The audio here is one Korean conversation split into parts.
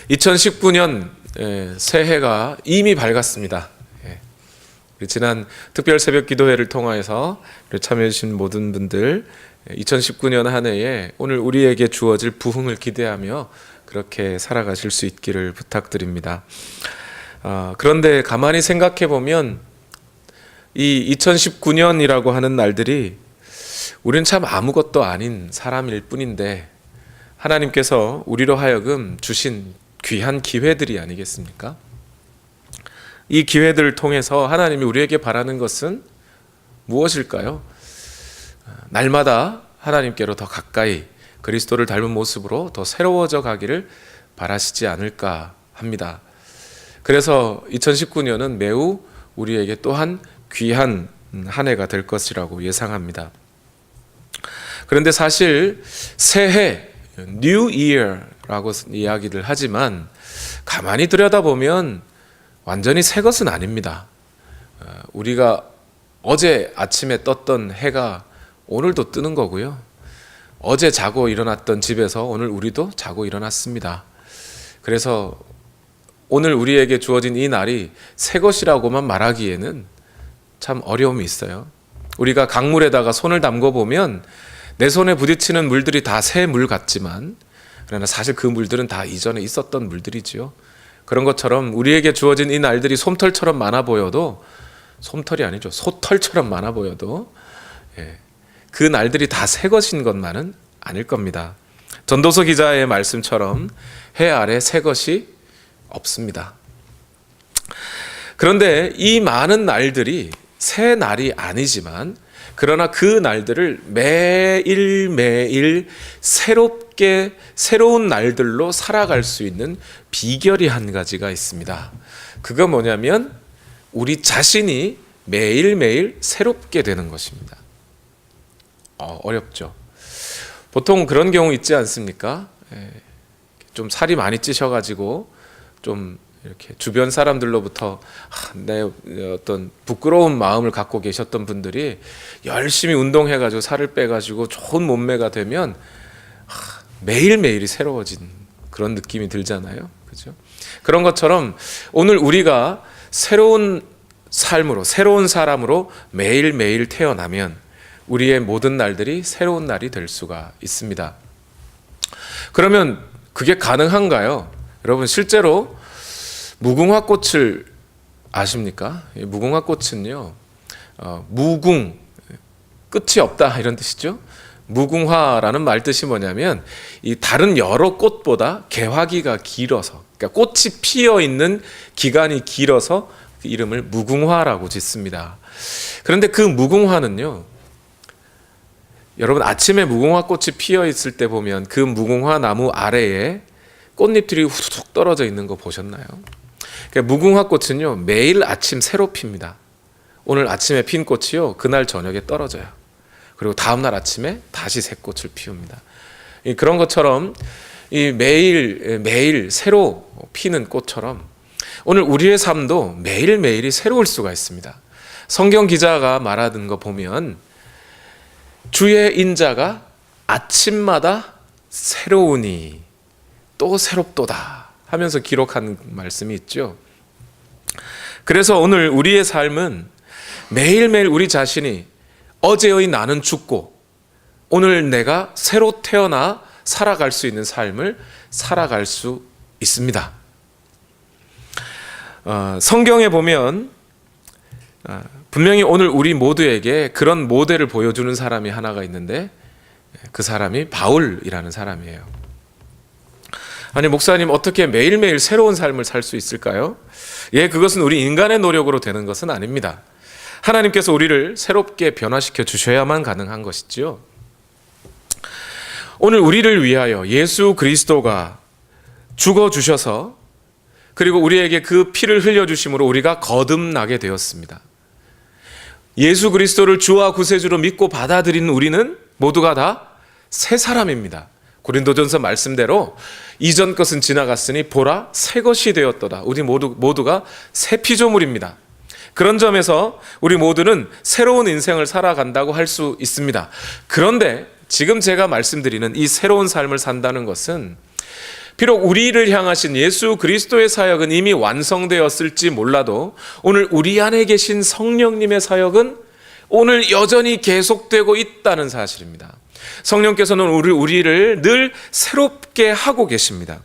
2019년 새해가 이미 밝았습니다. 지난 특별 새벽 기도회를 통하여서 참여해 주신 모든 분들 2019년 한 해에 오늘 우리에게 주어질 부흥을 기대하며 그렇게 살아가실 수 있기를 부탁드립니다. 그런데 가만히 생각해 보면 이 2019년이라고 하는 날들이 우리는 참 아무것도 아닌 사람일 뿐인데 하나님께서 우리로 하여금 주신 귀한 기회들이 아니겠습니까? 이 기회들을 통해서 하나님이 우리에게 바라는 것은 무엇일까요? 날마다 하나님께로 더 가까이 그리스도를 닮은 모습으로 더 새로워져 가기를 바라시지 않을까 합니다. 그래서 2019년은 매우 우리에게 또한 귀한 한 해가 될 것이라고 예상합니다. 그런데 사실 새해, New Year라고 이야기를 하지만 가만히 들여다보면 완전히 새 것은 아닙니다. 우리가 어제 아침에 떴던 해가 오늘도 뜨는 거고요. 어제 자고 일어났던 집에서 오늘 우리도 자고 일어났습니다. 그래서 오늘 우리에게 주어진 이 날이 새 것이라고만 말하기에는 참 어려움이 있어요. 우리가 강물에다가 손을 담궈 보면 내 손에 부딪히는 물들이 다 새 물 같지만 그러나 사실 그 물들은 다 이전에 있었던 물들이지요. 그런 것처럼 우리에게 주어진 이 날들이 솜털처럼 많아 보여도, 솜털이 아니죠, 소털처럼 많아 보여도 그 날들이 다 새 것인 것만은 아닐 겁니다. 전도서 기자의 말씀처럼 해 아래 새 것이 없습니다. 그런데 이 많은 날들이 새 날이 아니지만 그러나 그 날들을 매일매일 새롭게 새로운 날들로 살아갈 수 있는 비결이 한 가지가 있습니다. 그거 뭐냐면 우리 자신이 매일매일 새롭게 되는 것입니다. 어렵죠. 보통 그런 경우 있지 않습니까? 좀 살이 많이 찌셔가지고 좀 이렇게 주변 사람들로부터 내 어떤 부끄러운 마음을 갖고 계셨던 분들이 열심히 운동해가지고 살을 빼가지고 좋은 몸매가 되면 매일매일이 새로워진 그런 느낌이 들잖아요. 그죠? 그런 것처럼 오늘 우리가 새로운 삶으로, 새로운 사람으로 매일매일 태어나면 우리의 모든 날들이 새로운 날이 될 수가 있습니다. 그러면 그게 가능한가요? 여러분 실제로 무궁화꽃을 아십니까? 무궁화꽃은요, 무궁, 끝이 없다 이런 뜻이죠. 무궁화라는 말 뜻이 뭐냐면 이 다른 여러 꽃보다 개화기가 길어서, 그러니까 꽃이 피어 있는 기간이 길어서 그 이름을 무궁화라고 짓습니다. 그런데 그 무궁화는요, 여러분 아침에 무궁화꽃이 피어 있을 때 보면 그 무궁화 나무 아래에 꽃잎들이 후둑 떨어져 있는 거 보셨나요? 그러니까 무궁화꽃은요 매일 아침 새로 핍니다. 오늘 아침에 핀 꽃이요 그날 저녁에 떨어져요. 그리고 다음 날 아침에 다시 새 꽃을 피웁니다. 그런 것처럼 이 매일 새로 피는 꽃처럼 오늘 우리의 삶도 매일매일이 새로울 수가 있습니다. 성경 기자가 말하는 거 보면 주의 인자가 아침마다 새로우니 또 새롭도다 하면서 기록한 말씀이 있죠. 그래서 오늘 우리의 삶은 매일매일 우리 자신이 어제의 나는 죽고 오늘 내가 새로 태어나 살아갈 수 있는 삶을 살아갈 수 있습니다. 성경에 보면 분명히 오늘 우리 모두에게 그런 모델을 보여주는 사람이 하나가 있는데 그 사람이 바울이라는 사람이에요. 아니 목사님 어떻게 매일매일 새로운 삶을 살 수 있을까요? 그것은 우리 인간의 노력으로 되는 것은 아닙니다. 하나님께서 우리를 새롭게 변화시켜 주셔야만 가능한 것이지요. 오늘 우리를 위하여 예수 그리스도가 죽어주셔서 그리고 우리에게 그 피를 흘려주심으로 우리가 거듭나게 되었습니다. 예수 그리스도를 주와 구세주로 믿고 받아들인 우리는 모두가 다 새 사람입니다. 고린도전서 말씀대로 이전 것은 지나갔으니 보라 새 것이 되었도다. 우리 모두가 새 피조물입니다. 그런 점에서 우리 모두는 새로운 인생을 살아간다고 할 수 있습니다. 그런데 지금 제가 말씀드리는 이 새로운 삶을 산다는 것은 비록 우리를 향하신 예수 그리스도의 사역은 이미 완성되었을지 몰라도 오늘 우리 안에 계신 성령님의 사역은 오늘 여전히 계속되고 있다는 사실입니다. 성령께서는 우리를 늘 새롭게 하고 계십니다.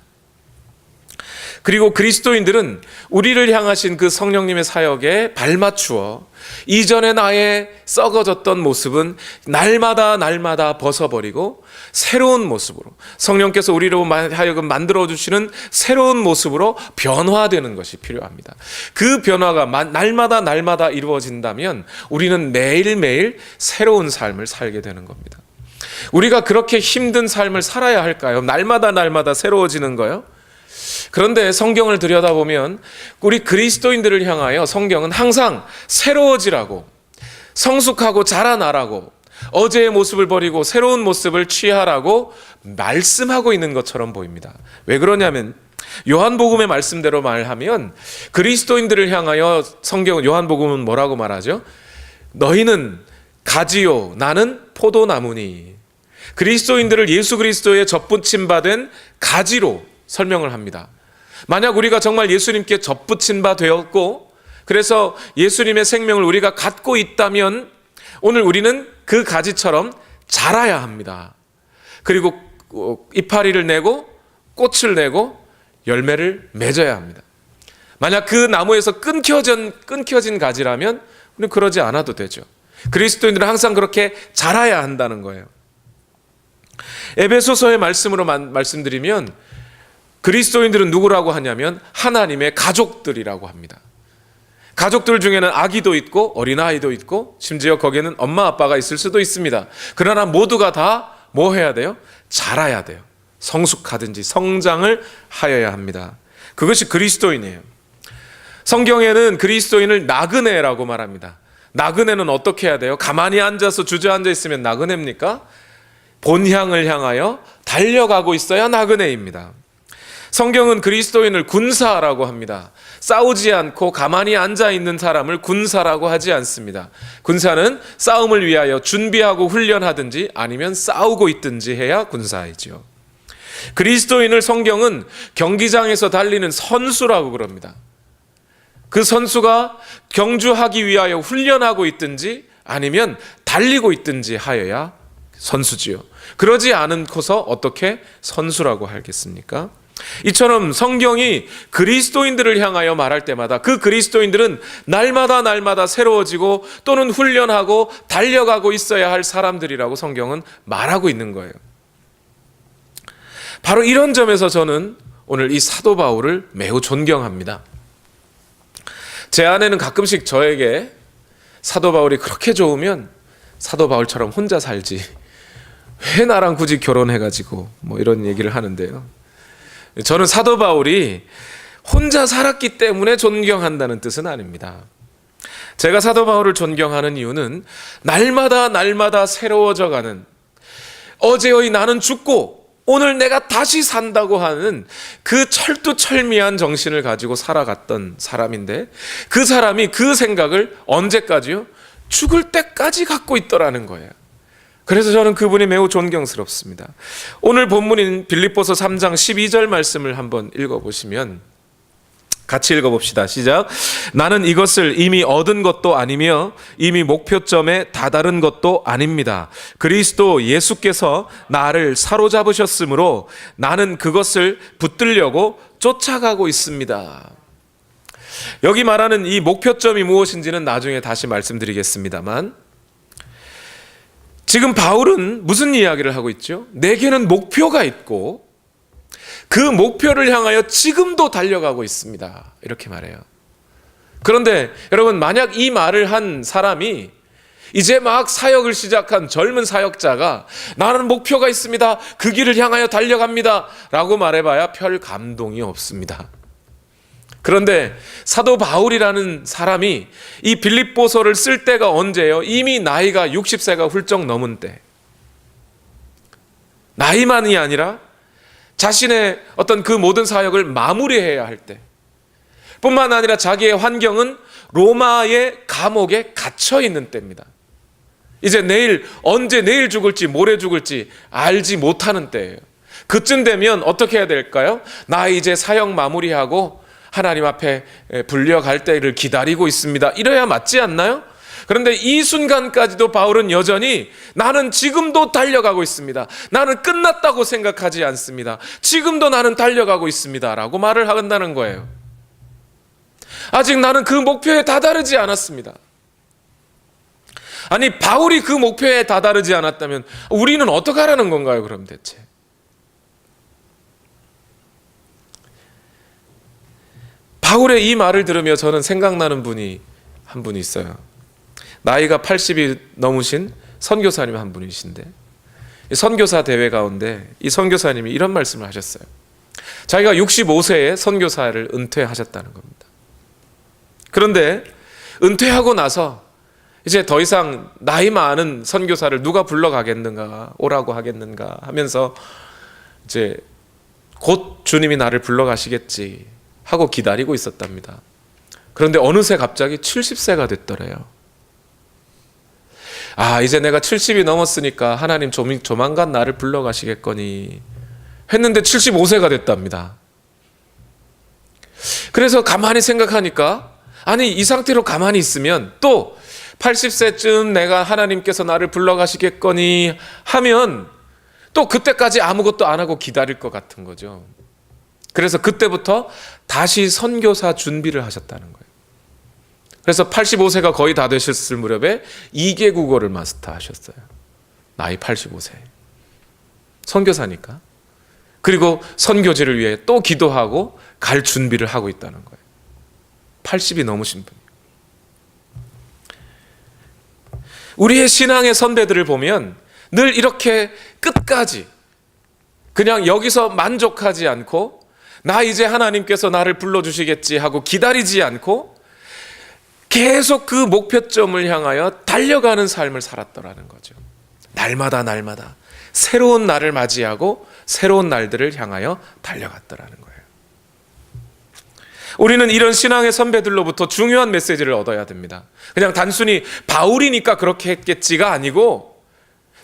그리고 그리스도인들은 우리를 향하신 그 성령님의 사역에 발맞추어 이전의 나의 썩어졌던 모습은 날마다 벗어버리고 새로운 모습으로, 성령께서 우리로 하여금 만들어주시는 새로운 모습으로 변화되는 것이 필요합니다. 그 변화가 날마다 이루어진다면 우리는 매일매일 새로운 삶을 살게 되는 겁니다. 우리가 그렇게 힘든 삶을 살아야 할까요? 날마다 새로워지는 거요? 그런데 성경을 들여다보면 우리 그리스도인들을 향하여 성경은 항상 새로워지라고, 성숙하고 자라나라고, 어제의 모습을 버리고 새로운 모습을 취하라고 말씀하고 있는 것처럼 보입니다. 왜 그러냐면 요한복음의 말씀대로 말하면 그리스도인들을 향하여 성경은, 요한복음은 뭐라고 말하죠? 너희는 가지요 나는 포도나무니. 그리스도인들을 예수 그리스도의 접붙임 받은 가지로 설명을 합니다. 만약 우리가 정말 예수님께 접붙임 바 되었고 그래서 예수님의 생명을 우리가 갖고 있다면 오늘 우리는 그 가지처럼 자라야 합니다. 그리고 이파리를 내고 꽃을 내고 열매를 맺어야 합니다. 만약 그 나무에서 끊겨진 가지라면 우리는 그러지 않아도 되죠. 그리스도인들은 항상 그렇게 자라야 한다는 거예요. 에베소서의 말씀으로 말씀드리면 그리스도인들은 누구라고 하냐면 하나님의 가족들이라고 합니다. 가족들 중에는 아기도 있고 어린아이도 있고 심지어 거기에는 엄마 아빠가 있을 수도 있습니다. 그러나 모두가 다 뭐 해야 돼요? 자라야 돼요. 성숙하든지 성장을 하여야 합니다. 그것이 그리스도인이에요. 성경에는 그리스도인을 나그네라고 말합니다. 나그네는 어떻게 해야 돼요? 가만히 앉아서 주저앉아 있으면 나그네입니까? 본향을 향하여 달려가고 있어야 나그네입니다. 성경은 그리스도인을 군사라고 합니다. 싸우지 않고 가만히 앉아있는 사람을 군사라고 하지 않습니다. 군사는 싸움을 위하여 준비하고 훈련하든지 아니면 싸우고 있든지 해야 군사이죠. 그리스도인을 성경은 경기장에서 달리는 선수라고 그럽니다. 그 선수가 경주하기 위하여 훈련하고 있든지 아니면 달리고 있든지 하여야 선수지요. 그러지 않고서 어떻게 선수라고 하겠습니까? 이처럼 성경이 그리스도인들을 향하여 말할 때마다 그 그리스도인들은 날마다 새로워지고 또는 훈련하고 달려가고 있어야 할 사람들이라고 성경은 말하고 있는 거예요. 바로 이런 점에서 저는 오늘 이 사도 바울을 매우 존경합니다. 제 아내는 가끔씩 저에게 사도 바울이 그렇게 좋으면 사도 바울처럼 혼자 살지 왜 나랑 굳이 결혼해가지고 뭐 이런 얘기를 하는데요. 저는 사도 바울이 혼자 살았기 때문에 존경한다는 뜻은 아닙니다. 제가 사도 바울을 존경하는 이유는 날마다 새로워져가는, 어제의 나는 죽고 오늘 내가 다시 산다고 하는 그 철두철미한 정신을 가지고 살아갔던 사람인데 그 사람이 그 생각을 언제까지요? 죽을 때까지 갖고 있더라는 거예요. 그래서 저는 그분이 매우 존경스럽습니다. 오늘 본문인 빌립보서 3장 12절 말씀을 한번 읽어보시면 같이 읽어봅시다. 시작. 나는 이것을 이미 얻은 것도 아니며 이미 목표점에 다다른 것도 아닙니다. 그리스도 예수께서 나를 사로잡으셨으므로 나는 그것을 붙들려고 쫓아가고 있습니다. 여기 말하는 이 목표점이 무엇인지는 나중에 다시 말씀드리겠습니다만 지금 바울은 무슨 이야기를 하고 있죠? 내게는 목표가 있고 그 목표를 향하여 지금도 달려가고 있습니다. 이렇게 말해요. 그런데 여러분, 만약 이 말을 한 사람이 이제 막 사역을 시작한 젊은 사역자가 나는 목표가 있습니다. 그 길을 향하여 달려갑니다. 라고 말해봐야 별 감동이 없습니다. 그런데 사도 바울이라는 사람이 이 빌립보서를 쓸 때가 언제예요? 이미 나이가 60세가 훌쩍 넘은 때. 나이만이 아니라 자신의 어떤 그 모든 사역을 마무리해야 할 때. 뿐만 아니라 자기의 환경은 로마의 감옥에 갇혀 있는 때입니다. 이제 언제 내일 죽을지 모레 죽을지 알지 못하는 때예요. 그쯤 되면 어떻게 해야 될까요? 나 이제 사역 마무리하고 하나님 앞에 불려갈 때를 기다리고 있습니다. 이래야 맞지 않나요? 그런데 이 순간까지도 바울은 여전히 나는 지금도 달려가고 있습니다. 나는 끝났다고 생각하지 않습니다. 지금도 나는 달려가고 있습니다. 라고 말을 한다는 거예요. 아직 나는 그 목표에 다다르지 않았습니다. 아니, 바울이 그 목표에 다다르지 않았다면 우리는 어떻게 하라는 건가요, 그럼 대체? 바울의 이 말을 들으며 저는 생각나는 분이 한 분이 있어요. 나이가 80이 넘으신 선교사님 한 분이신데, 선교사 대회 가운데 이 선교사님이 이런 말씀을 하셨어요. 자기가 65세에 선교사를 은퇴하셨다는 겁니다. 그런데 은퇴하고 나서 이제 더 이상 나이 많은 선교사를 누가 불러가겠는가, 오라고 하겠는가 하면서 이제 곧 주님이 나를 불러가시겠지 하고 기다리고 있었답니다. 그런데 어느새 갑자기 70세가 됐더래요. 아, 이제 내가 70이 넘었으니까 하나님 조만간 나를 불러가시겠거니 했는데 75세가 됐답니다. 그래서 가만히 생각하니까, 아니, 이 상태로 가만히 있으면 또 80세쯤 내가 하나님께서 나를 불러가시겠거니 하면 또 그때까지 아무것도 안 하고 기다릴 것 같은 거죠. 그래서 그때부터 다시 선교사 준비를 하셨다는 거예요. 그래서 85세가 거의 다 되셨을 무렵에 2개 국어를 마스터하셨어요. 나이 85세. 선교사니까. 그리고 선교지를 위해 또 기도하고 갈 준비를 하고 있다는 거예요. 80이 넘으신 분. 우리의 신앙의 선배들을 보면 늘 이렇게 끝까지 그냥 여기서 만족하지 않고 나 이제 하나님께서 나를 불러주시겠지 하고 기다리지 않고 계속 그 목표점을 향하여 달려가는 삶을 살았더라는 거죠. 날마다 새로운 날을 맞이하고 새로운 날들을 향하여 달려갔더라는 거예요. 우리는 이런 신앙의 선배들로부터 중요한 메시지를 얻어야 됩니다. 그냥 단순히 바울이니까 그렇게 했겠지가 아니고,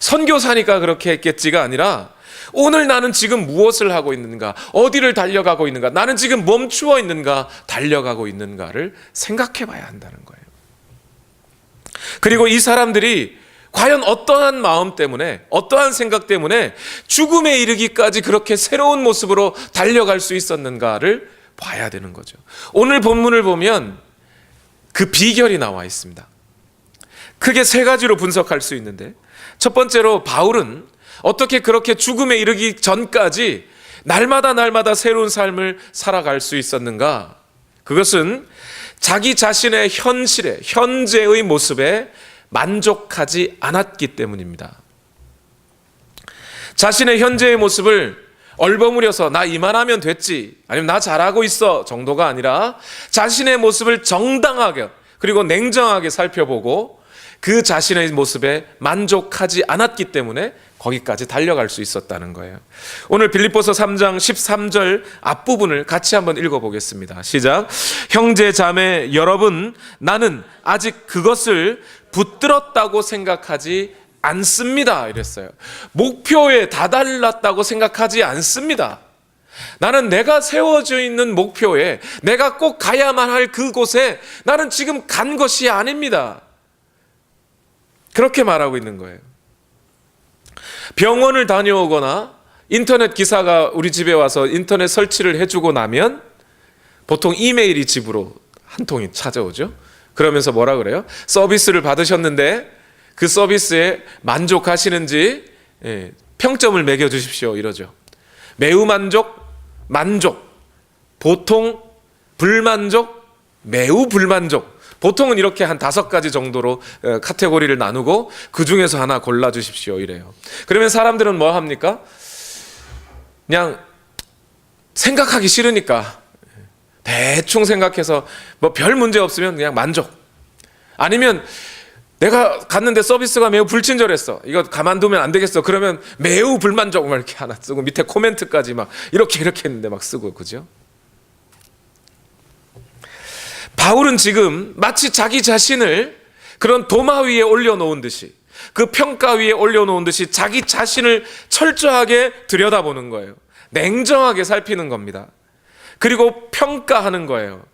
선교사니까 그렇게 했겠지가 아니라, 오늘 나는 지금 무엇을 하고 있는가, 어디를 달려가고 있는가, 나는 지금 멈추어 있는가, 달려가고 있는가를 생각해 봐야 한다는 거예요. 그리고 이 사람들이 과연 어떠한 마음 때문에, 어떠한 생각 때문에 죽음에 이르기까지 그렇게 새로운 모습으로 달려갈 수 있었는가를 봐야 되는 거죠. 오늘 본문을 보면 그 비결이 나와 있습니다. 크게 세 가지로 분석할 수 있는데, 첫 번째로 바울은 어떻게 그렇게 죽음에 이르기 전까지 날마다 새로운 삶을 살아갈 수 있었는가? 그것은 자기 자신의 현실에, 현재의 모습에 만족하지 않았기 때문입니다. 자신의 현재의 모습을 얼버무려서 나 이만하면 됐지, 아니면 나 잘하고 있어 정도가 아니라 자신의 모습을 정당하게 그리고 냉정하게 살펴보고 그 자신의 모습에 만족하지 않았기 때문에 거기까지 달려갈 수 있었다는 거예요. 오늘 빌립보서 3장 13절 앞부분을 같이 한번 읽어보겠습니다. 시작. 형제 자매 여러분, 나는 아직 그것을 붙들었다고 생각하지 않습니다. 이랬어요. 목표에 다다랐다고 생각하지 않습니다. 나는 내가 세워져 있는 목표에, 내가 꼭 가야만 할 그곳에 나는 지금 간 것이 아닙니다. 그렇게 말하고 있는 거예요. 병원을 다녀오거나 인터넷 기사가 우리 집에 와서 인터넷 설치를 해주고 나면 보통 이메일이 집으로 한 통이 찾아오죠. 그러면서 뭐라 그래요? 서비스를 받으셨는데 그 서비스에 만족하시는지 평점을 매겨주십시오 이러죠. 매우 만족, 만족, 보통, 불만족, 매우 불만족. 보통은 이렇게 한 5가지 정도로 카테고리를 나누고 그 중에서 하나 골라주십시오 이래요. 그러면 사람들은 뭐 합니까? 그냥 생각하기 싫으니까 대충 생각해서 뭐 별 문제 없으면 그냥 만족, 아니면 내가 갔는데 서비스가 매우 불친절했어, 이거 가만두면 안 되겠어, 그러면 매우 불만족 막 이렇게 하나 쓰고 밑에 코멘트까지 막 이렇게 했는데 막 쓰고, 그죠? 바울은 지금 마치 자기 자신을 그런 도마 위에 올려놓은 듯이, 그 평가 위에 올려놓은 듯이 자기 자신을 철저하게 들여다보는 거예요. 냉정하게 살피는 겁니다. 그리고 평가하는 거예요.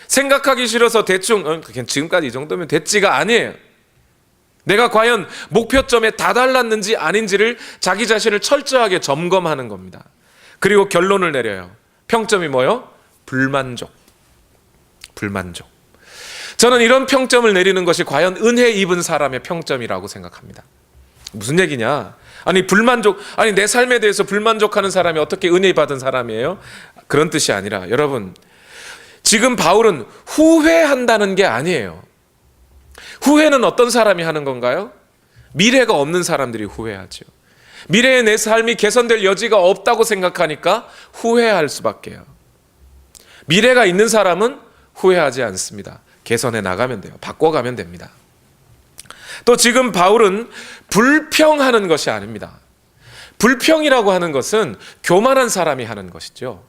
생각하기 싫어서 대충 지금까지 이 정도면 됐지가 아니에요. 내가 과연 목표점에 다달랐는지 아닌지를 자기 자신을 철저하게 점검하는 겁니다. 그리고 결론을 내려요. 평점이 뭐요? 불만족. 저는 이런 평점을 내리는 것이 과연 은혜 입은 사람의 평점이라고 생각합니다. 무슨 얘기냐? 아니 내 삶에 대해서 불만족하는 사람이 어떻게 은혜 받은 사람이에요? 그런 뜻이 아니라, 여러분, 지금 바울은 후회한다는 게 아니에요. 후회는 어떤 사람이 하는 건가요? 미래가 없는 사람들이 후회하죠. 미래에 내 삶이 개선될 여지가 없다고 생각하니까 후회할 수밖에요. 미래가 있는 사람은 후회하지 않습니다. 개선해 나가면 돼요. 바꿔가면 됩니다. 또 지금 바울은 불평하는 것이 아닙니다. 불평이라고 하는 것은 교만한 사람이 하는 것이죠.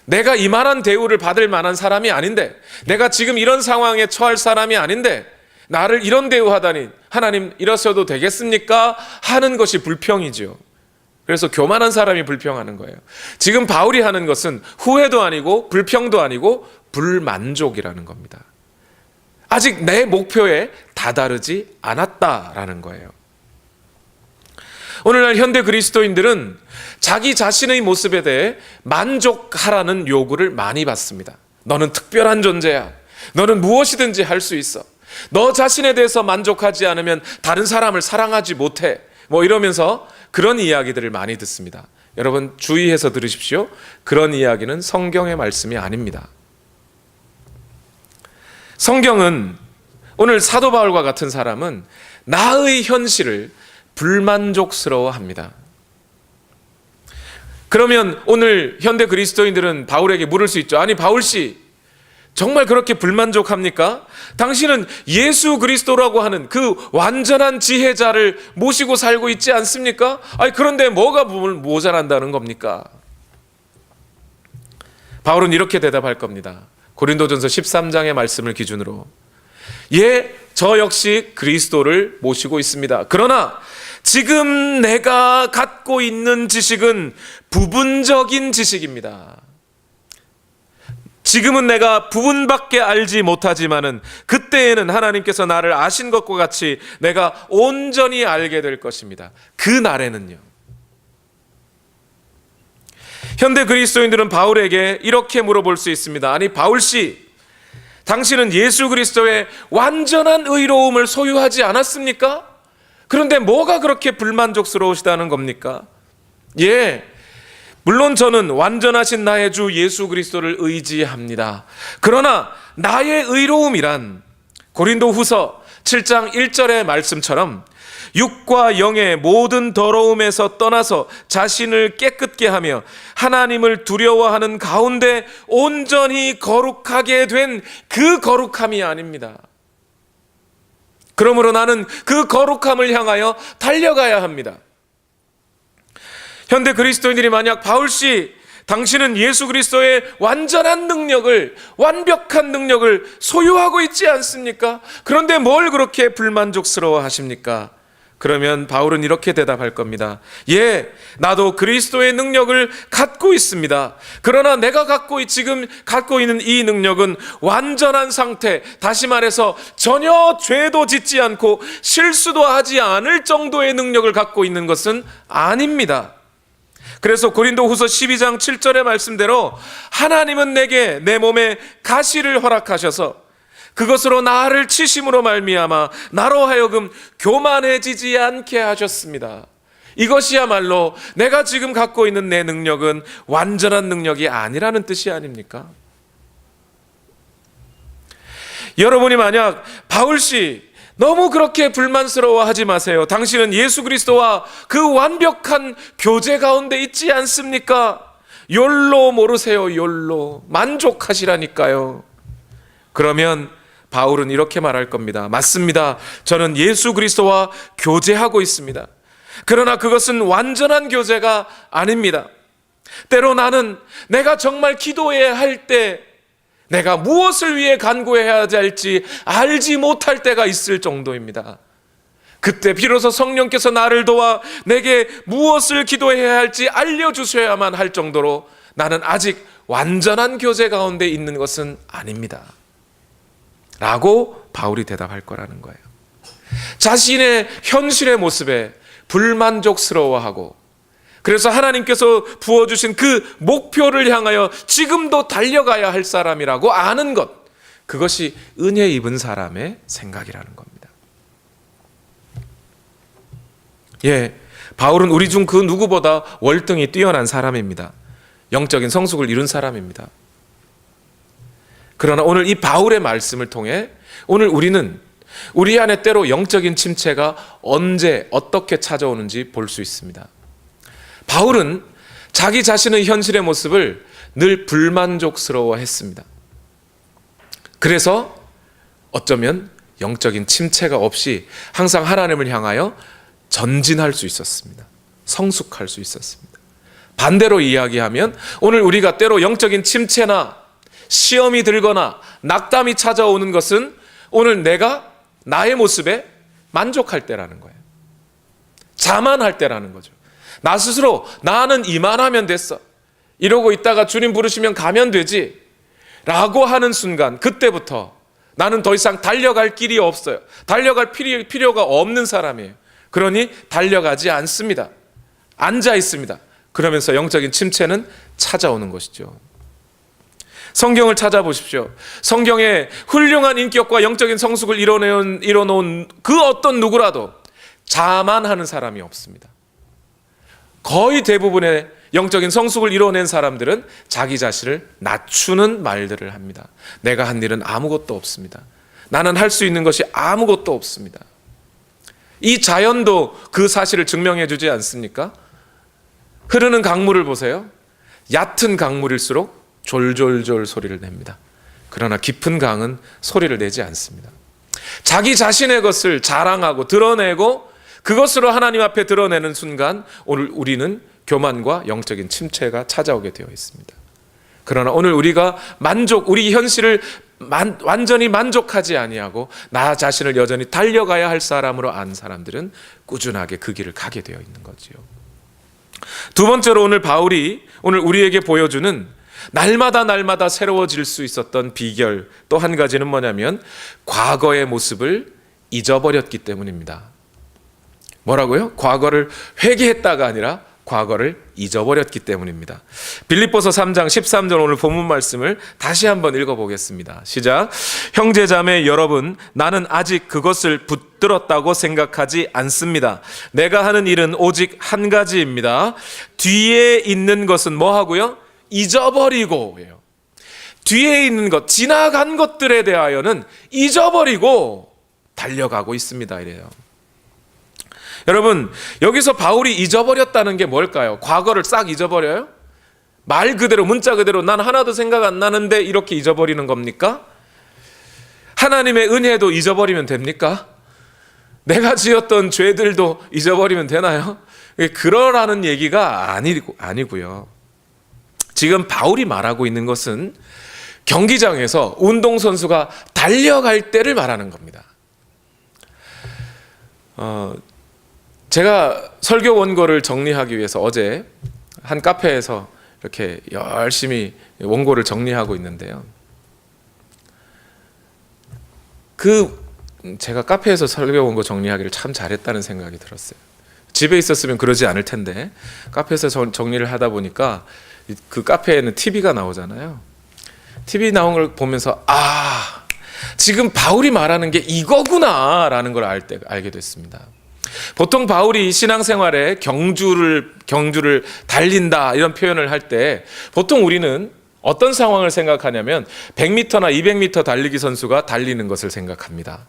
내가 이만한 대우를 받을 만한 사람이 아닌데, 내가 지금 이런 상황에 처할 사람이 아닌데 나를 이런 대우하다니 하나님 이러셔도 되겠습니까? 하는 것이 불평이죠. 그래서 교만한 사람이 불평하는 거예요. 지금 바울이 하는 것은 후회도 아니고 불평도 아니고 불만족이라는 겁니다. 아직 내 목표에 다다르지 않았다라는 거예요. 오늘날 현대 그리스도인들은 자기 자신의 모습에 대해 만족하라는 요구를 많이 받습니다. 너는 특별한 존재야. 너는 무엇이든지 할 수 있어. 너 자신에 대해서 만족하지 않으면 다른 사람을 사랑하지 못해. 이러면서 그런 이야기들을 많이 듣습니다. 여러분 주의해서 들으십시오. 그런 이야기는 성경의 말씀이 아닙니다. 성경은, 오늘 사도 바울과 같은 사람은 나의 현실을 불만족스러워합니다. 그러면 오늘 현대 그리스도인들은 바울에게 물을 수 있죠. 아니 바울씨, 정말 그렇게 불만족합니까? 당신은 예수 그리스도라고 하는 그 완전한 지혜자를 모시고 살고 있지 않습니까? 그런데 뭐가 모자란다는 겁니까? 바울은 이렇게 대답할 겁니다. 고린도전서 13장의 말씀을 기준으로, 저 역시 그리스도를 모시고 있습니다. 그러나 지금 내가 갖고 있는 지식은 부분적인 지식입니다. 지금은 내가 부분밖에 알지 못하지만은 그때에는 하나님께서 나를 아신 것과 같이 내가 온전히 알게 될 것입니다. 그 날에는요. 현대 그리스도인들은 바울에게 이렇게 물어볼 수 있습니다. 아니 바울씨, 당신은 예수 그리스도의 완전한 의로움을 소유하지 않았습니까? 그런데 뭐가 그렇게 불만족스러우시다는 겁니까? 물론 저는 완전하신 나의 주 예수 그리스도를 의지합니다. 그러나 나의 의로움이란 고린도후서 7장 1절의 말씀처럼 육과 영의 모든 더러움에서 떠나서 자신을 깨끗게 하며 하나님을 두려워하는 가운데 온전히 거룩하게 된 그 거룩함이 아닙니다. 그러므로 나는 그 거룩함을 향하여 달려가야 합니다. 현대 그리스도인들이 만약 바울씨, 당신은 예수 그리스도의 완전한 능력을, 완벽한 능력을 소유하고 있지 않습니까? 그런데 뭘 그렇게 불만족스러워 하십니까? 그러면 바울은 이렇게 대답할 겁니다. 나도 그리스도의 능력을 갖고 있습니다. 그러나 내가 지금 갖고 있는 이 능력은 완전한 상태, 다시 말해서 전혀 죄도 짓지 않고 실수도 하지 않을 정도의 능력을 갖고 있는 것은 아닙니다. 그래서 고린도후서 12장 7절의 말씀대로 하나님은 내게 내 몸에 가시를 허락하셔서 그것으로 나를 치심으로 말미암아 나로 하여금 교만해지지 않게 하셨습니다. 이것이야말로 내가 지금 갖고 있는 내 능력은 완전한 능력이 아니라는 뜻이 아닙니까? 여러분이 만약 바울씨, 너무 그렇게 불만스러워하지 마세요. 당신은 예수 그리스도와 그 완벽한 교제 가운데 있지 않습니까? 욜로 모르세요. 욜로. 만족하시라니까요. 그러면 바울은 이렇게 말할 겁니다. 맞습니다. 저는 예수 그리스도와 교제하고 있습니다. 그러나 그것은 완전한 교제가 아닙니다. 때로 나는 내가 정말 기도해야 할 때 내가 무엇을 위해 간구해야 할지 알지 못할 때가 있을 정도입니다. 그때 비로소 성령께서 나를 도와 내게 무엇을 기도해야 할지 알려주셔야만 할 정도로 나는 아직 완전한 교제 가운데 있는 것은 아닙니다. 라고 바울이 대답할 거라는 거예요. 자신의 현실의 모습에 불만족스러워하고, 그래서 하나님께서 부어주신 그 목표를 향하여 지금도 달려가야 할 사람이라고 아는 것, 그것이 은혜 입은 사람의 생각이라는 겁니다. 예, 바울은 우리 중 그 누구보다 월등히 뛰어난 사람입니다. 영적인 성숙을 이룬 사람입니다. 그러나 오늘 이 바울의 말씀을 통해 오늘 우리는 우리 안에 때로 영적인 침체가 언제 어떻게 찾아오는지 볼 수 있습니다. 바울은 자기 자신의 현실의 모습을 늘 불만족스러워 했습니다. 그래서 어쩌면 영적인 침체가 없이 항상 하나님을 향하여 전진할 수 있었습니다. 성숙할 수 있었습니다. 반대로 이야기하면 오늘 우리가 때로 영적인 침체나 시험이 들거나 낙담이 찾아오는 것은 오늘 내가 나의 모습에 만족할 때라는 거예요. 자만할 때라는 거죠. 나 스스로 나는 이만하면 됐어, 이러고 있다가 주님 부르시면 가면 되지 라고 하는 순간, 그때부터 나는 더 이상 달려갈 길이 없어요. 달려갈 필요가 없는 사람이에요. 그러니 달려가지 않습니다. 앉아 있습니다. 그러면서 영적인 침체는 찾아오는 것이죠. 성경을 찾아보십시오. 성경에 훌륭한 인격과 영적인 성숙을 이뤄놓은 그 어떤 누구라도 자만하는 사람이 없습니다. 거의 대부분의 영적인 성숙을 이뤄낸 사람들은 자기 자신을 낮추는 말들을 합니다. 내가 한 일은 아무것도 없습니다. 나는 할 수 있는 것이 아무것도 없습니다. 이 자연도 그 사실을 증명해 주지 않습니까? 흐르는 강물을 보세요. 얕은 강물일수록 졸졸졸 소리를 냅니다. 그러나 깊은 강은 소리를 내지 않습니다. 자기 자신의 것을 자랑하고 드러내고 그것으로 하나님 앞에 드러내는 순간 오늘 우리는 교만과 영적인 침체가 찾아오게 되어 있습니다. 그러나 오늘 우리가 우리 현실을 완전히 만족하지 아니하고 나 자신을 여전히 달려가야 할 사람으로 안 사람들은 꾸준하게 그 길을 가게 되어 있는 거지요. 두 번째로 오늘 바울이 오늘 우리에게 보여주는 날마다 새로워질 수 있었던 비결 또 한 가지는 뭐냐면 과거의 모습을 잊어버렸기 때문입니다. 뭐라고요? 과거를 회개했다가 아니라 과거를 잊어버렸기 때문입니다. 빌립보서 3장 13절 오늘 본문 말씀을 다시 한번 읽어보겠습니다. 시작. 형제자매 여러분, 나는 아직 그것을 붙들었다고 생각하지 않습니다. 내가 하는 일은 오직 한 가지입니다. 뒤에 있는 것은 뭐 하고요? 잊어버리고예요. 뒤에 있는 것, 지나간 것들에 대하여는 잊어버리고 달려가고 있습니다. 이래요. 여러분, 여기서 바울이 잊어버렸다는 게 뭘까요? 과거를 싹 잊어버려요? 말 그대로, 문자 그대로 난 하나도 생각 안 나는데 이렇게 잊어버리는 겁니까? 하나님의 은혜도 잊어버리면 됩니까? 내가 지었던 죄들도 잊어버리면 되나요? 그러라는 얘기가 아니고요. 지금 바울이 말하고 있는 것은 경기장에서 운동선수가 달려갈 때를 말하는 겁니다. 제가 설교 원고를 정리하기 위해서 어제 한 카페에서 이렇게 열심히 원고를 정리하고 있는데요. 제가 카페에서 설교 원고 정리하기를 참 잘했다는 생각이 들었어요. 집에 있었으면 그러지 않을 텐데 카페에서 정리를 하다 보니까 그 카페에는 TV가 나오잖아요. TV 나온 걸 보면서 지금 바울이 말하는 게 이거구나라는 걸 알게 됐습니다. 보통 바울이 신앙생활에 경주를 달린다 이런 표현을 할 때 보통 우리는 어떤 상황을 생각하냐면 100m나 200m 달리기 선수가 달리는 것을 생각합니다.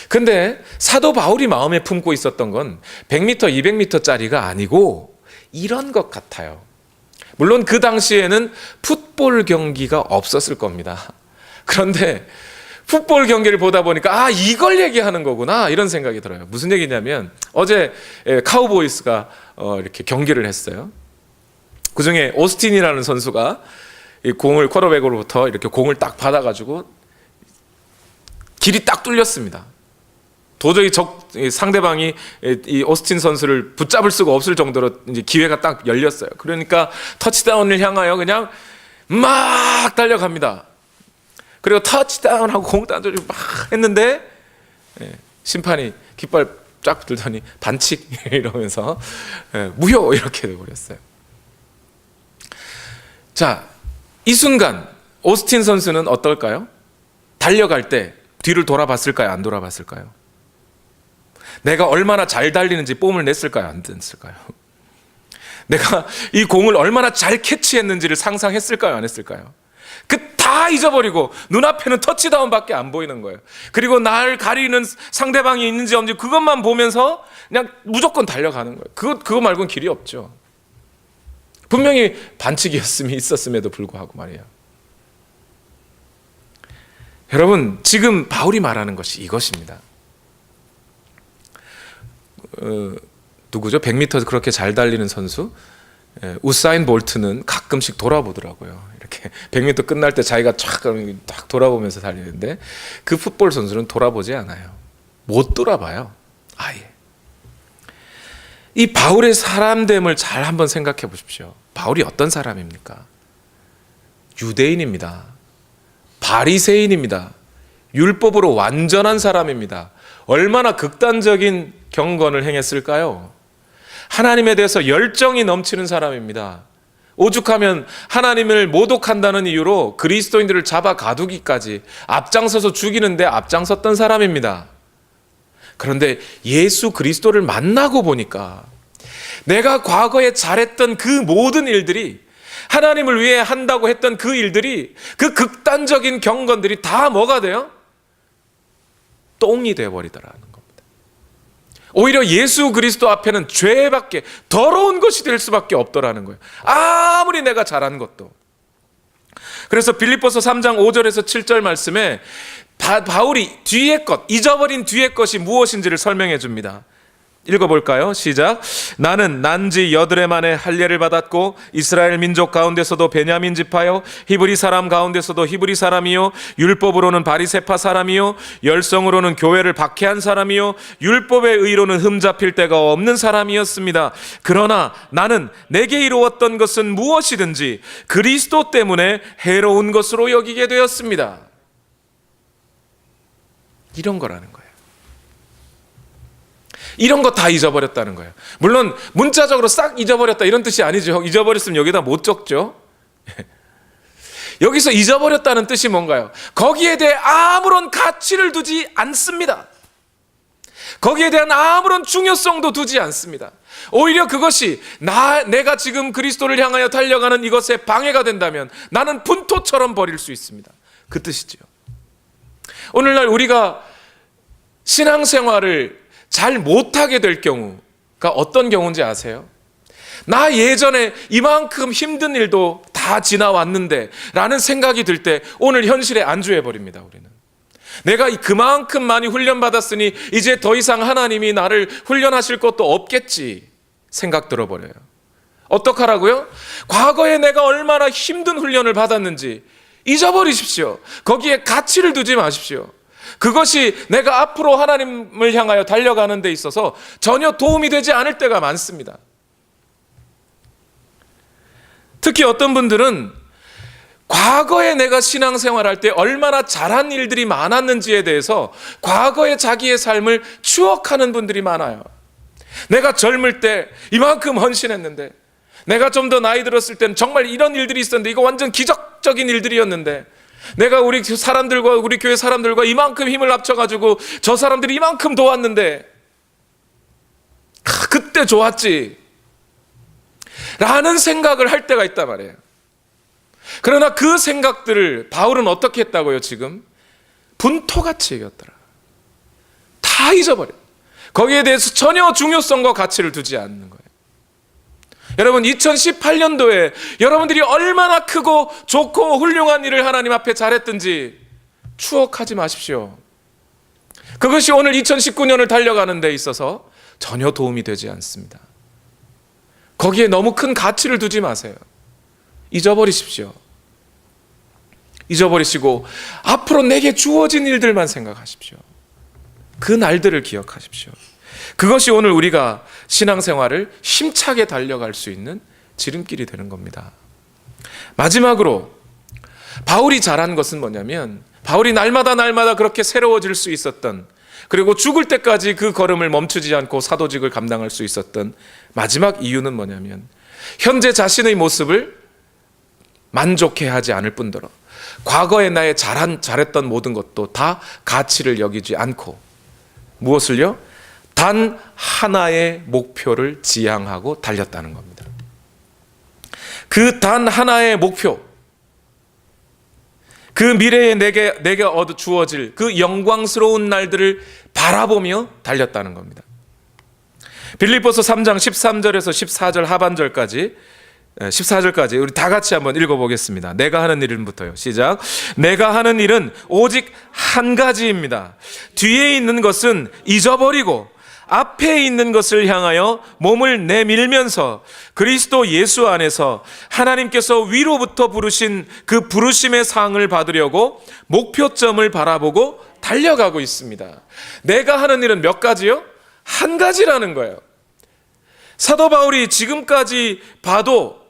근데 사도 바울이 마음에 품고 있었던 건 100m, 200m짜리가 아니고 이런 것 같아요. 물론 그 당시에는 풋볼 경기가 없었을 겁니다. 그런데 풋볼 경기를 보다 보니까 이걸 얘기하는 거구나 이런 생각이 들어요. 무슨 얘기냐면 어제 카우보이스가 이렇게 경기를 했어요. 그중에 오스틴이라는 선수가 이 공을 쿼터백으로부터 이렇게 공을 딱 받아가지고 길이 딱 뚫렸습니다. 도저히 상대방이 이 오스틴 선수를 붙잡을 수가 없을 정도로 이제 기회가 딱 열렸어요. 그러니까 터치다운을 향하여 그냥 막 달려갑니다. 그리고 터치다운하고 공 던져주고 막 했는데 심판이 깃발 쫙 들더니 반칙 이러면서 무효 이렇게 돼버렸어요. 자, 이 순간 오스틴 선수는 어떨까요? 달려갈 때 뒤를 돌아봤을까요? 안 돌아봤을까요? 내가 얼마나 잘 달리는지 뽐을 냈을까요? 안 냈을까요? 내가 이 공을 얼마나 잘 캐치했는지를 상상했을까요? 안 했을까요? 다 잊어버리고 눈앞에는 터치다운밖에 안 보이는 거예요. 그리고 날 가리는 상대방이 있는지 없는지 그것만 보면서 그냥 무조건 달려가는 거예요. 그거 말고는 길이 없죠. 분명히 반칙이었음이 있었음에도 불구하고 말이에요. 여러분, 지금 바울이 말하는 것이 이것입니다. 누구죠? 100m 그렇게 잘 달리는 선수 우사인 볼트는 가끔씩 돌아보더라고요. 이렇게 100m 끝날 때 자기가 딱 돌아보면서 달리는데 그 풋볼 선수는 돌아보지 않아요. 못 돌아봐요. 아예. 이 바울의 사람됨을 잘 한번 생각해 보십시오. 바울이 어떤 사람입니까? 유대인입니다. 바리새인입니다. 율법으로 완전한 사람입니다. 얼마나 극단적인 경건을 행했을까요? 하나님에 대해서 열정이 넘치는 사람입니다. 오죽하면 하나님을 모독한다는 이유로 그리스도인들을 잡아 가두기까지 앞장서서 죽이는데 앞장섰던 사람입니다. 그런데 예수 그리스도를 만나고 보니까 내가 과거에 잘했던 그 모든 일들이, 하나님을 위해 한다고 했던 그 일들이, 그 극단적인 경건들이 다 뭐가 돼요? 똥이 되어버리더라는 겁니다. 오히려 예수 그리스도 앞에는 죄밖에, 더러운 것이 될 수밖에 없더라는 거예요. 아무리 내가 잘한 것도. 그래서 빌립보서 3장 5절에서 7절 말씀에 바울이 뒤의 것, 잊어버린 뒤의 것이 무엇인지를 설명해 줍니다. 읽어볼까요? 시작. 나는 난지 여드레 만에 할례를 받았고 이스라엘 민족 가운데서도 베냐민 지파요 히브리 사람 가운데서도 히브리 사람이요 율법으로는 바리새파 사람이요 열성으로는 교회를 박해한 사람이요 율법의 의로는 흠잡힐 데가 없는 사람이었습니다. 그러나 나는 내게 이루었던 것은 무엇이든지 그리스도 때문에 해로운 것으로 여기게 되었습니다. 이런 거라는 거예요. 이런 거 다 잊어버렸다는 거예요. 물론 문자적으로 싹 잊어버렸다 이런 뜻이 아니죠. 잊어버렸으면 여기다 못 적죠. 여기서 잊어버렸다는 뜻이 뭔가요? 거기에 대해 아무런 가치를 두지 않습니다. 거기에 대한 아무런 중요성도 두지 않습니다. 오히려 그것이 내가 지금 그리스도를 향하여 달려가는 이것에 방해가 된다면 나는 분토처럼 버릴 수 있습니다. 그 뜻이죠. 오늘날 우리가 신앙생활을 잘 못하게 될 경우가 어떤 경우인지 아세요? 나 예전에 이만큼 힘든 일도 다 지나왔는데 라는 생각이 들 때 오늘 현실에 안주해버립니다. 우리는 내가 그만큼 많이 훈련받았으니 이제 더 이상 하나님이 나를 훈련하실 것도 없겠지 생각 들어버려요. 어떡하라고요? 과거에 내가 얼마나 힘든 훈련을 받았는지 잊어버리십시오. 거기에 가치를 두지 마십시오. 그것이 내가 앞으로 하나님을 향하여 달려가는 데 있어서 전혀 도움이 되지 않을 때가 많습니다. 특히 어떤 분들은 과거에 내가 신앙생활할 때 얼마나 잘한 일들이 많았는지에 대해서 과거의 자기의 삶을 추억하는 분들이 많아요. 내가 젊을 때 이만큼 헌신했는데, 내가 좀 더 나이 들었을 때는 정말 이런 일들이 있었는데, 이거 완전 기적적인 일들이었는데, 내가 우리 사람들과 우리 교회 사람들과 이만큼 힘을 합쳐가지고 저 사람들이 이만큼 도왔는데 그때 좋았지 라는 생각을 할 때가 있단 말이에요. 그러나 그 생각들을 바울은 어떻게 했다고요? 지금 분토같이 여겼더라. 다 잊어버려. 거기에 대해서 전혀 중요성과 가치를 두지 않는 거예요. 여러분, 2018년도에 여러분들이 얼마나 크고 좋고 훌륭한 일을 하나님 앞에 잘했든지 추억하지 마십시오. 그것이 오늘 2019년을 달려가는 데 있어서 전혀 도움이 되지 않습니다. 거기에 너무 큰 가치를 두지 마세요. 잊어버리십시오. 잊어버리시고 앞으로 내게 주어진 일들만 생각하십시오. 그 날들을 기억하십시오. 그것이 오늘 우리가 신앙생활을 힘차게 달려갈 수 있는 지름길이 되는 겁니다. 마지막으로 바울이 잘한 것은 뭐냐면, 바울이 날마다 그렇게 새로워질 수 있었던, 그리고 죽을 때까지 그 걸음을 멈추지 않고 사도직을 감당할 수 있었던 마지막 이유는 뭐냐면, 현재 자신의 모습을 만족해하지 않을 뿐더러 과거에 나의 잘했던 모든 것도 다 가치를 여기지 않고 무엇을요? 단 하나의 목표를 지향하고 달렸다는 겁니다. 그 단 하나의 목표, 그 미래에 내게 주어질 그 영광스러운 날들을 바라보며 달렸다는 겁니다. 빌립보서 3장 13절에서 14절 하반절까지 14절까지 우리 다 같이 한번 읽어보겠습니다. 내가 하는 일은부터요. 시작. 내가 하는 일은 오직 한 가지입니다. 뒤에 있는 것은 잊어버리고 앞에 있는 것을 향하여 몸을 내밀면서 그리스도 예수 안에서 하나님께서 위로부터 부르신 그 부르심의 상을 받으려고 목표점을 바라보고 달려가고 있습니다. 내가 하는 일은 몇 가지요? 한 가지라는 거예요. 사도 바울이 지금까지 봐도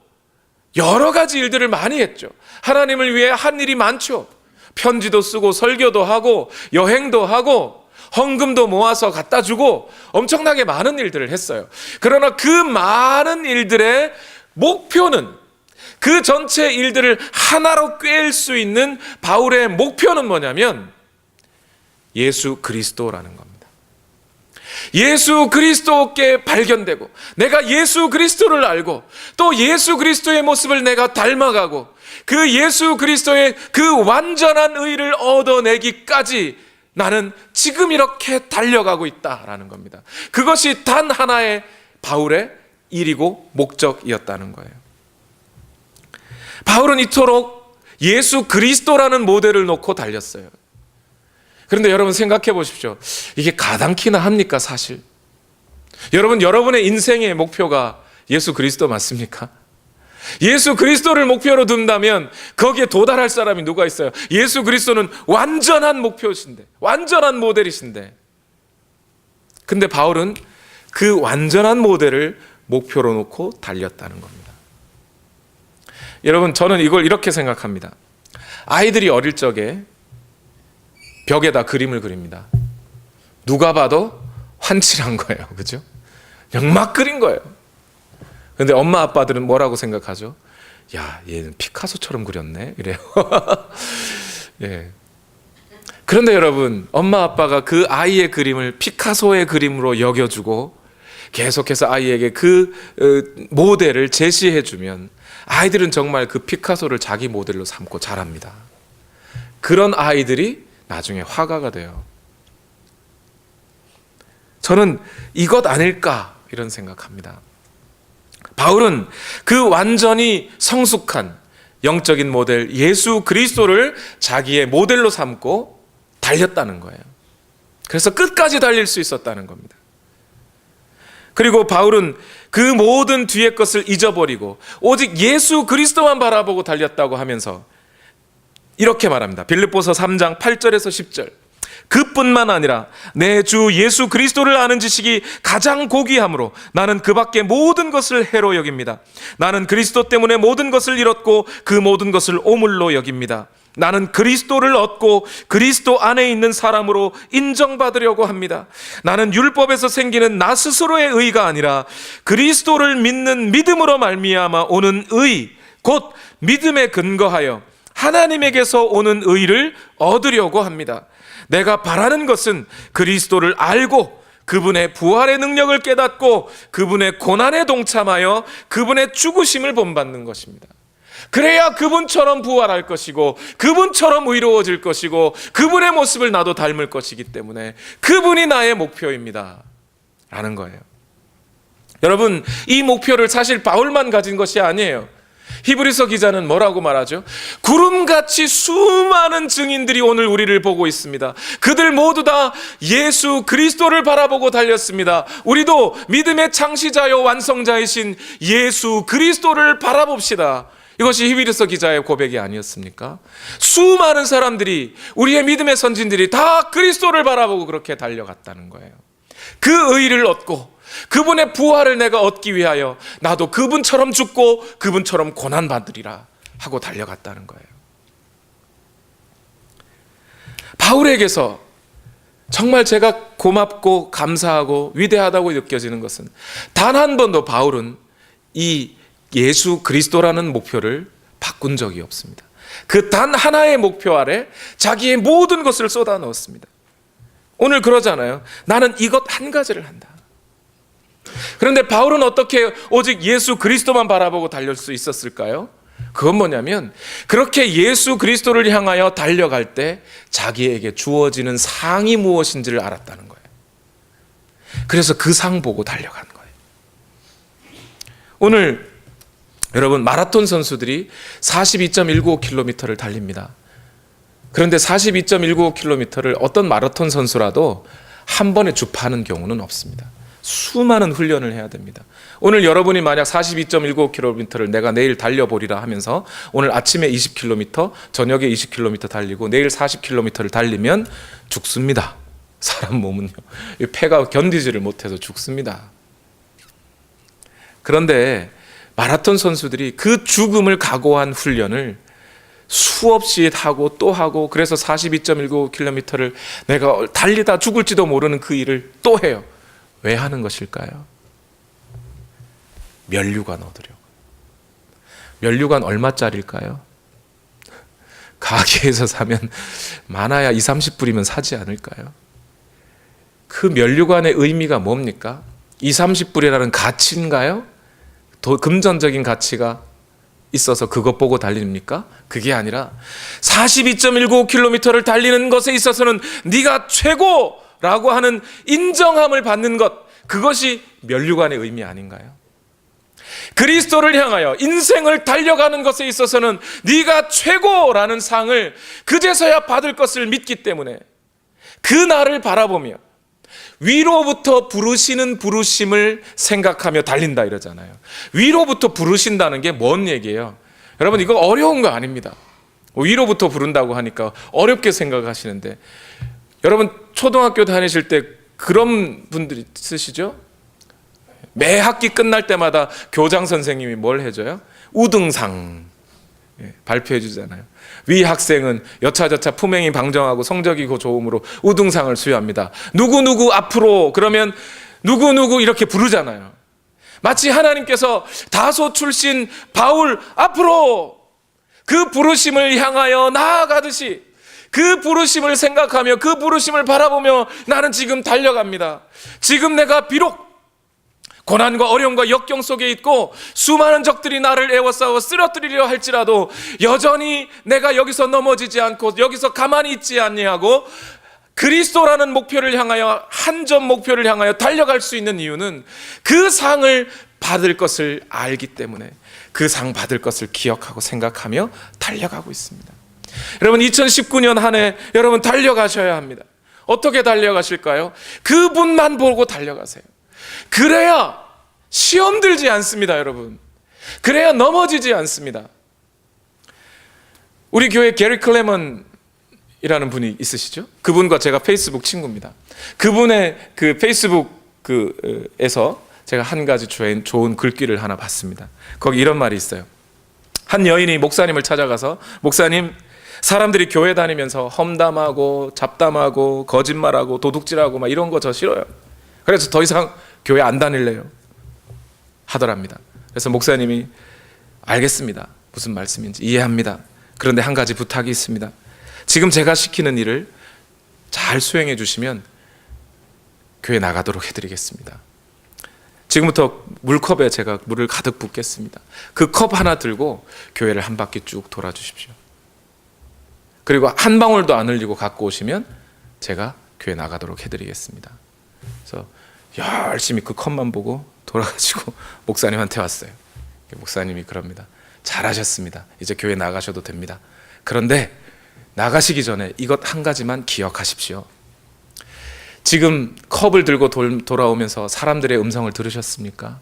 여러 가지 일들을 많이 했죠. 하나님을 위해 한 일이 많죠. 편지도 쓰고 설교도 하고 여행도 하고 헌금도 모아서 갖다 주고 엄청나게 많은 일들을 했어요. 그러나 그 많은 일들의 목표는, 그 전체 일들을 하나로 꿰일 수 있는 바울의 목표는 뭐냐면 예수 그리스도라는 겁니다. 예수 그리스도께 발견되고 내가 예수 그리스도를 알고 또 예수 그리스도의 모습을 내가 닮아가고 그 예수 그리스도의 그 완전한 의를 얻어내기까지 나는 지금 이렇게 달려가고 있다라는 겁니다. 그것이 단 하나의 바울의 일이고 목적이었다는 거예요. 바울은 이토록 예수 그리스도라는 모델을 놓고 달렸어요. 그런데 여러분 생각해 보십시오. 이게 가당키나 합니까, 사실? 여러분의 인생의 목표가 예수 그리스도 맞습니까? 예수 그리스도를 목표로 둔다면 거기에 도달할 사람이 누가 있어요? 예수 그리스도는 완전한 목표신데, 완전한 모델이신데. 근데 바울은 그 완전한 모델을 목표로 놓고 달렸다는 겁니다. 여러분, 저는 이걸 이렇게 생각합니다. 아이들이 어릴 적에 벽에다 그림을 그립니다. 누가 봐도 환칠한 거예요. 그죠? 그냥 막 그린 거예요. 근데 엄마 아빠들은 뭐라고 생각하죠? 야, 얘는 피카소처럼 그렸네. 이래요. 예. 그런데 여러분, 엄마 아빠가 그 아이의 그림을 피카소의 그림으로 여겨주고 계속해서 아이에게 그 모델을 제시해주면 아이들은 정말 그 피카소를 자기 모델로 삼고 자랍니다. 그런 아이들이 나중에 화가가 돼요. 저는 이것 아닐까 이런 생각합니다. 바울은 그 완전히 성숙한 영적인 모델 예수 그리스도를 자기의 모델로 삼고 달렸다는 거예요. 그래서 끝까지 달릴 수 있었다는 겁니다. 그리고 바울은 그 모든 뒤의 것을 잊어버리고 오직 예수 그리스도만 바라보고 달렸다고 하면서 이렇게 말합니다. 빌립보서 3장 8절에서 10절. 그뿐만 아니라 내 주 예수 그리스도를 아는 지식이 가장 고귀함으로 나는 그 밖에 모든 것을 해로 여깁니다. 나는 그리스도 때문에 모든 것을 잃었고 그 모든 것을 오물로 여깁니다. 나는 그리스도를 얻고 그리스도 안에 있는 사람으로 인정받으려고 합니다. 나는 율법에서 생기는 나 스스로의 의가 아니라 그리스도를 믿는 믿음으로 말미암아 오는 의, 곧 믿음에 근거하여 하나님에게서 오는 의를 얻으려고 합니다. 내가 바라는 것은 그리스도를 알고 그분의 부활의 능력을 깨닫고 그분의 고난에 동참하여 그분의 죽으심을 본받는 것입니다. 그래야 그분처럼 부활할 것이고 그분처럼 의로워질 것이고 그분의 모습을 나도 닮을 것이기 때문에 그분이 나의 목표입니다 라는 거예요. 여러분, 이 목표를 사실 바울만 가진 것이 아니에요. 히브리서 기자는 뭐라고 말하죠? 구름같이 수많은 증인들이 오늘 우리를 보고 있습니다. 그들 모두 다 예수 그리스도를 바라보고 달렸습니다. 우리도 믿음의 창시자요 완성자이신 예수 그리스도를 바라봅시다. 이것이 히브리서 기자의 고백이 아니었습니까? 수많은 사람들이, 우리의 믿음의 선진들이 다 그리스도를 바라보고 그렇게 달려갔다는 거예요. 그 의의를 얻고 그분의 부활을 내가 얻기 위하여 나도 그분처럼 죽고 그분처럼 고난받으리라 하고 달려갔다는 거예요. 바울에게서 정말 제가 고맙고 감사하고 위대하다고 느껴지는 것은 단 한 번도 바울은 이 예수 그리스도라는 목표를 바꾼 적이 없습니다. 그 단 하나의 목표 아래 자기의 모든 것을 쏟아 넣었습니다. 오늘 그러잖아요. 나는 이것 한 가지를 한다. 그런데 바울은 어떻게 오직 예수 그리스도만 바라보고 달릴 수 있었을까요? 그건 뭐냐면 그렇게 예수 그리스도를 향하여 달려갈 때 자기에게 주어지는 상이 무엇인지를 알았다는 거예요. 그래서 그 상 보고 달려간 거예요. 오늘 여러분, 마라톤 선수들이 42.195km를 달립니다. 그런데 42.195km를 어떤 마라톤 선수라도 한 번에 주파하는 경우는 없습니다. 수많은 훈련을 해야 됩니다. 오늘 여러분이 만약 42.195km를 내가 내일 달려보리라 하면서 오늘 아침에 20km, 저녁에 20km 달리고 내일 40km를 달리면 죽습니다. 사람 몸은요, 폐가 견디지를 못해서 죽습니다. 그런데 마라톤 선수들이 그 죽음을 각오한 훈련을 수없이 하고 또 하고, 그래서 42.195km를 내가 달리다 죽을지도 모르는 그 일을 또 해요. 왜 하는 것일까요? 면류관 얻으려고. 면류관 얼마짜리일까요? 가게에서 사면 많아야 20-30불이면 사지 않을까요? 그 면류관의 의미가 뭡니까? 20-30불이라는 가치인가요? 더 금전적인 가치가 있어서 그것 보고 달립니까? 그게 아니라 42.195km를 달리는 것에 있어서는 네가 최고라고 하는 인정함을 받는 것, 그것이 면류관의 의미 아닌가요? 그리스도를 향하여 인생을 달려가는 것에 있어서는 네가 최고라는 상을 그제서야 받을 것을 믿기 때문에 그 나를 바라보며 위로부터 부르시는 부르심을 생각하며 달린다 이러잖아요. 위로부터 부르신다는 게 뭔 얘기예요? 여러분, 이거 어려운 거 아닙니다. 위로부터 부른다고 하니까 어렵게 생각하시는데, 여러분 초등학교 다니실 때 그런 분들 있으시죠? 매 학기 끝날 때마다 교장 선생님이 뭘 해줘요? 우등상 발표해 주잖아요. 위 학생은 여차저차 품행이 방정하고 성적이 좋음으로 우등상을 수여합니다. 누구누구 앞으로, 그러면 누구누구 이렇게 부르잖아요. 마치 하나님께서 다소 출신 바울 앞으로, 그 부르심을 향하여 나아가듯이 그 부르심을 생각하며 그 부르심을 바라보며 나는 지금 달려갑니다. 지금 내가 비록 고난과 어려움과 역경 속에 있고 수많은 적들이 나를 에워싸워 쓰러뜨리려 할지라도 여전히 내가 여기서 넘어지지 않고 여기서 가만히 있지 아니하고 그리스도라는 목표를 향하여, 한 점 목표를 향하여 달려갈 수 있는 이유는 그 상을 받을 것을 알기 때문에 그 상 받을 것을 기억하고 생각하며 달려가고 있습니다. 여러분, 2019년 한 해 여러분 달려가셔야 합니다. 어떻게 달려가실까요? 그분만 보고 달려가세요. 그래야 시험 들지 않습니다, 여러분. 그래야 넘어지지 않습니다. 우리 교회 게리 클레먼이라는 분이 있으시죠? 그분과 제가 페이스북 친구입니다. 그분의 그 페이스북에서 제가 한 가지 좋은 글귀를 하나 봤습니다. 거기 이런 말이 있어요. 한 여인이 목사님을 찾아가서, 목사님, 사람들이 교회 다니면서 험담하고 잡담하고 거짓말하고 도둑질하고 막 이런 거 저 싫어요. 그래서 더 이상 교회 안 다닐래요 하더랍니다. 그래서 목사님이 알겠습니다. 무슨 말씀인지 이해합니다. 그런데 한 가지 부탁이 있습니다. 지금 제가 시키는 일을 잘 수행해 주시면 교회 나가도록 해드리겠습니다. 지금부터 물컵에 제가 물을 가득 붓겠습니다. 그 컵 하나 들고 교회를 한 바퀴 쭉 돌아주십시오. 그리고 한 방울도 안 흘리고 갖고 오시면 제가 교회 나가도록 해드리겠습니다. 그래서 열심히 그 컵만 보고 돌아가지고 목사님한테 왔어요. 목사님이 그럽니다. 잘하셨습니다. 이제 교회 나가셔도 됩니다. 그런데 나가시기 전에 이것 한 가지만 기억하십시오. 지금 컵을 들고 돌아오면서 사람들의 음성을 들으셨습니까?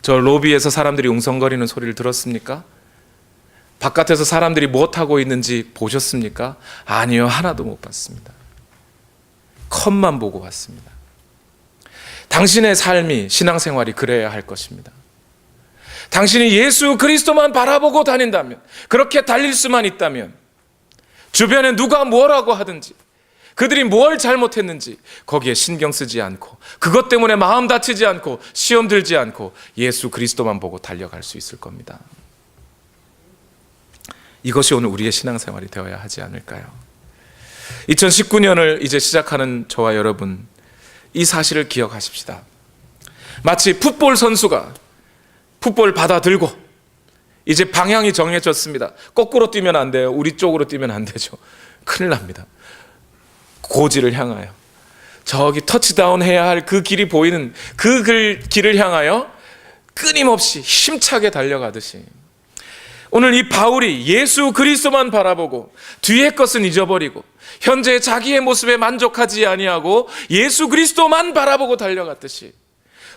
저 로비에서 사람들이 웅성거리는 소리를 들었습니까? 바깥에서 사람들이 무엇하고 있는지 보셨습니까? 아니요, 하나도 못 봤습니다. 컷만 보고 봤습니다. 당신의 삶이, 신앙생활이 그래야 할 것입니다. 당신이 예수 그리스도만 바라보고 다닌다면, 그렇게 달릴 수만 있다면, 주변에 누가 뭐라고 하든지, 그들이 뭘 잘못했는지 거기에 신경 쓰지 않고, 그것 때문에 마음 다치지 않고, 시험 들지 않고 예수 그리스도만 보고 달려갈 수 있을 겁니다. 이것이 오늘 우리의 신앙생활이 되어야 하지 않을까요? 2019년을 이제 시작하는 저와 여러분, 이 사실을 기억하십시다. 마치 풋볼 선수가 풋볼 받아들고 이제 방향이 정해졌습니다. 거꾸로 뛰면 안 돼요. 우리 쪽으로 뛰면 안 되죠. 큰일 납니다. 고지를 향하여, 저기 터치다운 해야 할 그 길이 보이는 그 길을 향하여 끊임없이 힘차게 달려가듯이, 오늘 이 바울이 예수 그리스도만 바라보고 뒤의 것은 잊어버리고 현재 자기의 모습에 만족하지 아니하고 예수 그리스도만 바라보고 달려갔듯이,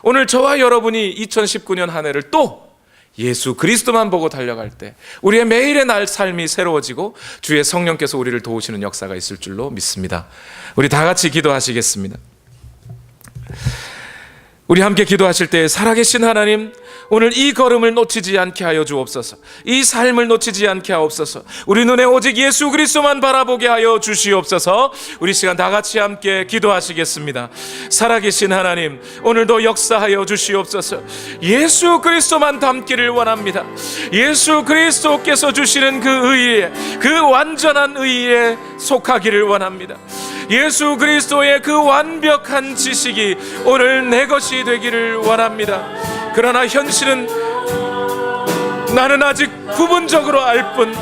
오늘 저와 여러분이 2019년 한 해를 또 예수 그리스도만 보고 달려갈 때 우리의 매일의 날 삶이 새로워지고 주의 성령께서 우리를 도우시는 역사가 있을 줄로 믿습니다. 우리 다 같이 기도하시겠습니다. 우리 함께 기도하실 때, 살아계신 하나님, 오늘 이 걸음을 놓치지 않게 하여 주옵소서. 이 삶을 놓치지 않게 하옵소서. 우리 눈에 오직 예수 그리스도만 바라보게 하여 주시옵소서. 우리 시간 다 같이 함께 기도하시겠습니다. 살아계신 하나님, 오늘도 역사하여 주시옵소서. 예수 그리스도만 닮기를 원합니다. 예수 그리스도께서 주시는 그 의에, 그 완전한 의에 속하기를 원합니다. 예수 그리스도의 그 완벽한 지식이 오늘 내 것이 되기를 원합니다. 그러나 현실은 나는 아직 부분적으로 알 뿐,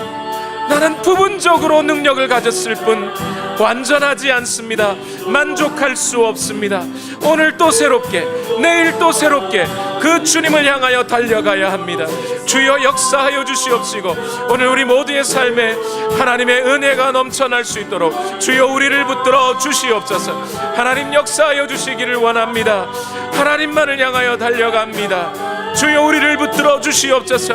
나는 부분적으로 능력을 가졌을 뿐 완전하지 않습니다. 만족할 수 없습니다. 오늘 또 새롭게, 내일 또 새롭게 그 주님을 향하여 달려가야 합니다. 주여 역사하여 주시옵시고, 오늘 우리 모두의 삶에 하나님의 은혜가 넘쳐날 수 있도록 주여 우리를 붙들어 주시옵소서. 하나님 역사하여 주시기를 원합니다. 하나님만을 향하여 달려갑니다. 주여 우리를 붙들어 주시옵소서.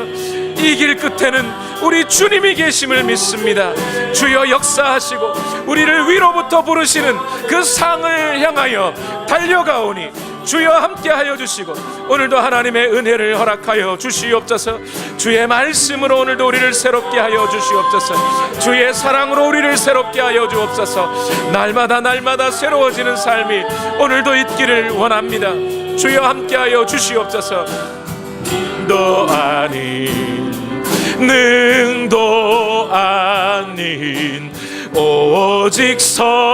이 길 끝에는 우리 주님이 계심을 믿습니다. 주여 역사하시고 우리를 위로부터 부르시는 그 상을 향하여 달려가오니 주여 함께하여 주시고, 오늘도 하나님의 은혜를 허락하여 주시옵소서. 주의 말씀으로 오늘도 우리를 새롭게 하여 주시옵소서. 주의 사랑으로 우리를 새롭게 하여 주옵소서. 날마다 날마다 새로워지는 삶이 오늘도 있기를 원합니다. 주여 함께하여 주시옵소서. 도 아닌, 능도 아닌 오직 성령으로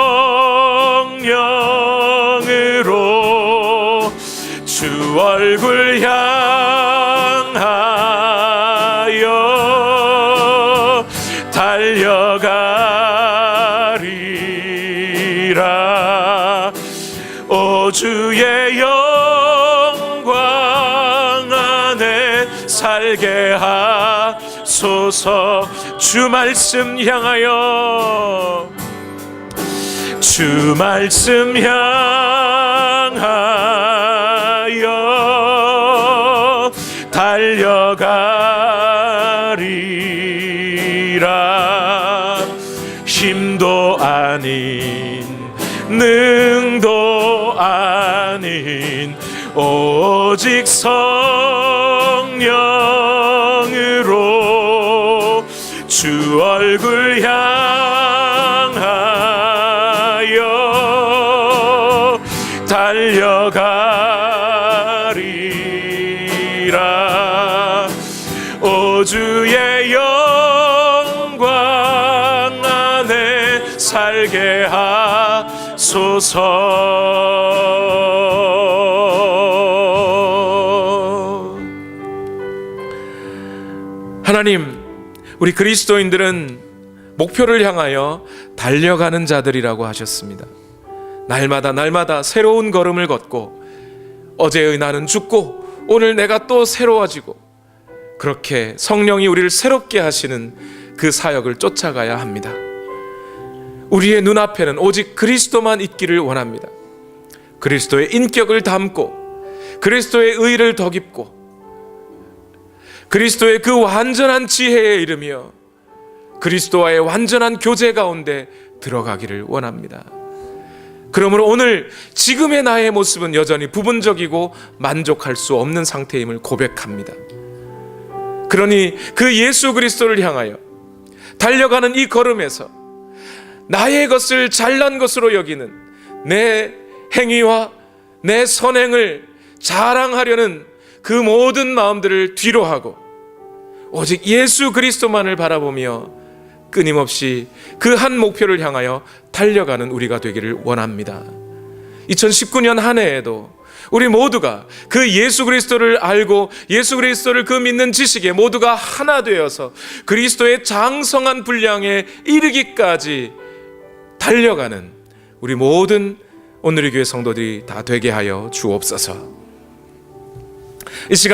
주 얼굴 향하여 달려가리라. 오 주의 영광 안에 살게 하소서. 주 말씀 향하여, 주 말씀 향하여 달려가리라. 힘도 아닌, 능도 아닌 오직 성령으로 주 얼굴 향하여 달려가리라. 오 주의 영광 안에 살게 하소서. 하나님, 우리 그리스도인들은 목표를 향하여 달려가는 자들이라고 하셨습니다. 날마다 날마다 새로운 걸음을 걷고, 어제의 나는 죽고 오늘 내가 또 새로워지고, 그렇게 성령이 우리를 새롭게 하시는 그 사역을 쫓아가야 합니다. 우리의 눈앞에는 오직 그리스도만 있기를 원합니다. 그리스도의 인격을 담고, 그리스도의 의를 덧입고, 그리스도의 그 완전한 지혜에 이르며 그리스도와의 완전한 교제 가운데 들어가기를 원합니다. 그러므로 오늘 지금의 나의 모습은 여전히 부분적이고 만족할 수 없는 상태임을 고백합니다. 그러니 그 예수 그리스도를 향하여 달려가는 이 걸음에서 나의 것을 잘난 것으로 여기는 내 행위와 내 선행을 자랑하려는 그 모든 마음들을 뒤로 하고 오직 예수 그리스도만을 바라보며 끊임없이 그 한 목표를 향하여 달려가는 우리가 되기를 원합니다. 2019년 한 해에도 우리 모두가 그 예수 그리스도를 알고 예수 그리스도를 그 믿는 지식에 모두가 하나 되어서 그리스도의 장성한 분량에 이르기까지 달려가는 우리 모든 오늘의 교회 성도들이 다 되게 하여 주옵소서. 이 시간